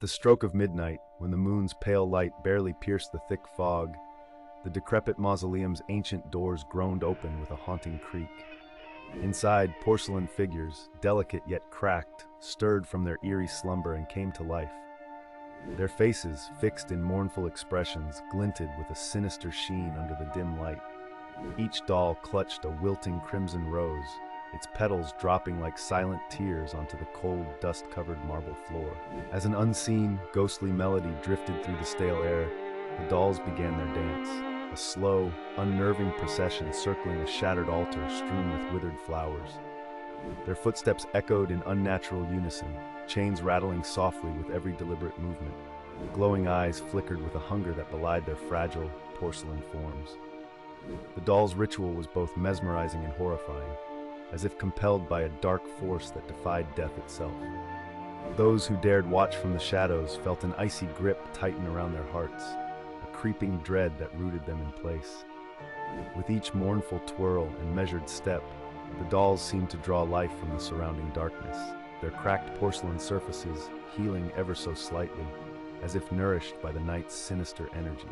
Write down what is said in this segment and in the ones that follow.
The stroke of midnight, when the moon's pale light barely pierced the thick fog, the decrepit mausoleum's ancient doors groaned open with a haunting creak. Inside, porcelain figures, delicate yet cracked, stirred from their eerie slumber and came to life. Their faces, fixed in mournful expressions, glinted with a sinister sheen under the dim light. Each doll clutched a wilting crimson rose, its petals dropping like silent tears onto the cold, dust-covered marble floor. As an unseen, ghostly melody drifted through the stale air, the dolls began their dance, a slow, unnerving procession circling a shattered altar strewn with withered flowers. Their footsteps echoed in unnatural unison, chains rattling softly with every deliberate movement. Glowing eyes flickered with a hunger that belied their fragile, porcelain forms. The dolls' ritual was both mesmerizing and horrifying, as if compelled by a dark force that defied death itself. Those who dared watch from the shadows felt an icy grip tighten around their hearts, a creeping dread that rooted them in place. With each mournful twirl and measured step, the dolls seemed to draw life from the surrounding darkness, their cracked porcelain surfaces healing ever so slightly, as if nourished by the night's sinister energy.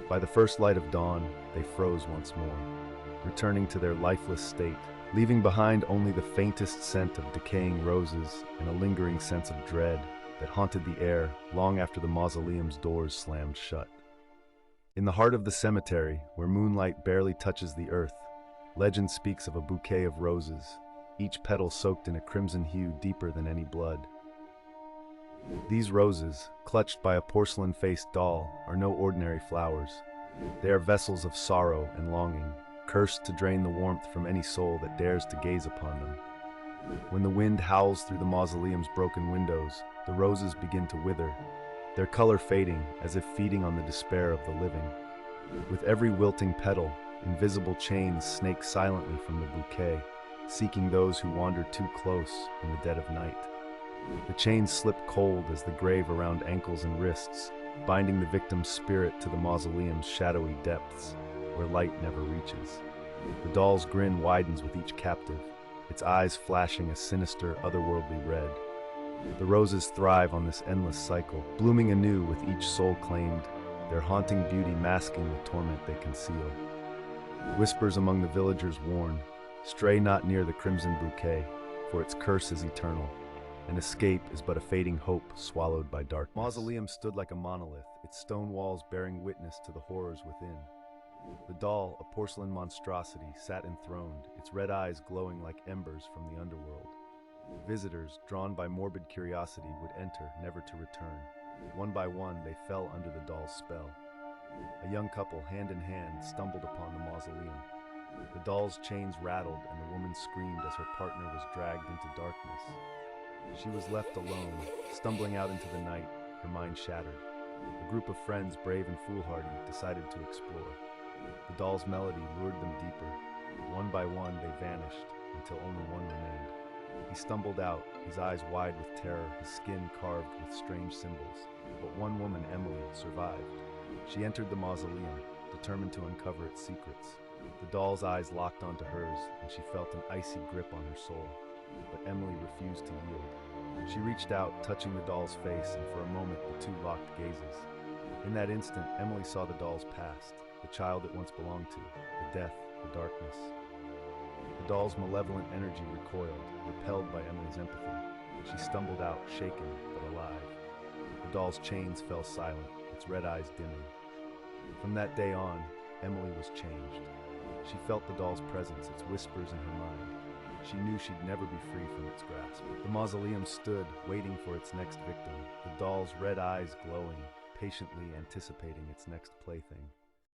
By the first light of dawn, they froze once more, returning to their lifeless state, leaving behind only the faintest scent of decaying roses and a lingering sense of dread that haunted the air long after the mausoleum's doors slammed shut. In the heart of the cemetery, where moonlight barely touches the earth, legend speaks of a bouquet of roses, each petal soaked in a crimson hue deeper than any blood. These roses, clutched by a porcelain-faced doll, are no ordinary flowers. They are vessels of sorrow and longing, cursed to drain the warmth from any soul that dares to gaze upon them. When the wind howls through the mausoleum's broken windows, the roses begin to wither, their color fading as if feeding on the despair of the living. With every wilting petal, invisible chains snake silently from the bouquet, seeking those who wander too close in the dead of night. The chains slip cold as the grave around ankles and wrists, binding the victim's spirit to the mausoleum's shadowy depths, where light never reaches. The doll's grin widens with each captive, its eyes flashing a sinister, otherworldly red. The roses thrive on this endless cycle, blooming anew with each soul claimed, their haunting beauty masking the torment they conceal. Whispers among the villagers warn, stray not near the crimson bouquet, for its curse is eternal, and escape is but a fading hope swallowed by darkness. The mausoleum stood like a monolith, its stone walls bearing witness to the horrors within. The doll, a porcelain monstrosity, sat enthroned, its red eyes glowing like embers from the underworld. Visitors, drawn by morbid curiosity, would enter, never to return. One by one, they fell under the doll's spell. A young couple, hand in hand, stumbled upon the mausoleum. The doll's chains rattled, and the woman screamed as her partner was dragged into darkness. She was left alone, stumbling out into the night, her mind shattered. A group of friends, brave and foolhardy, decided to explore. The doll's melody lured them deeper. One by one, they vanished, until only one remained. He stumbled out, his eyes wide with terror, his skin carved with strange symbols. But one woman, Emily, survived. She entered the mausoleum, determined to uncover its secrets. The doll's eyes locked onto hers, and she felt an icy grip on her soul. But Emily refused to yield. She reached out, touching the doll's face, and for a moment the two locked gazes. In that instant, Emily saw the doll's past, the child it once belonged to, the death, the darkness. The doll's malevolent energy recoiled, repelled by Emily's empathy. She stumbled out, shaken but alive. The doll's chains fell silent, its red eyes dimming. From that day on, Emily was changed. She felt the doll's presence, its whispers in her mind. She knew she'd never be free from its grasp. The mausoleum stood, waiting for its next victim, the doll's red eyes glowing, patiently anticipating its next plaything.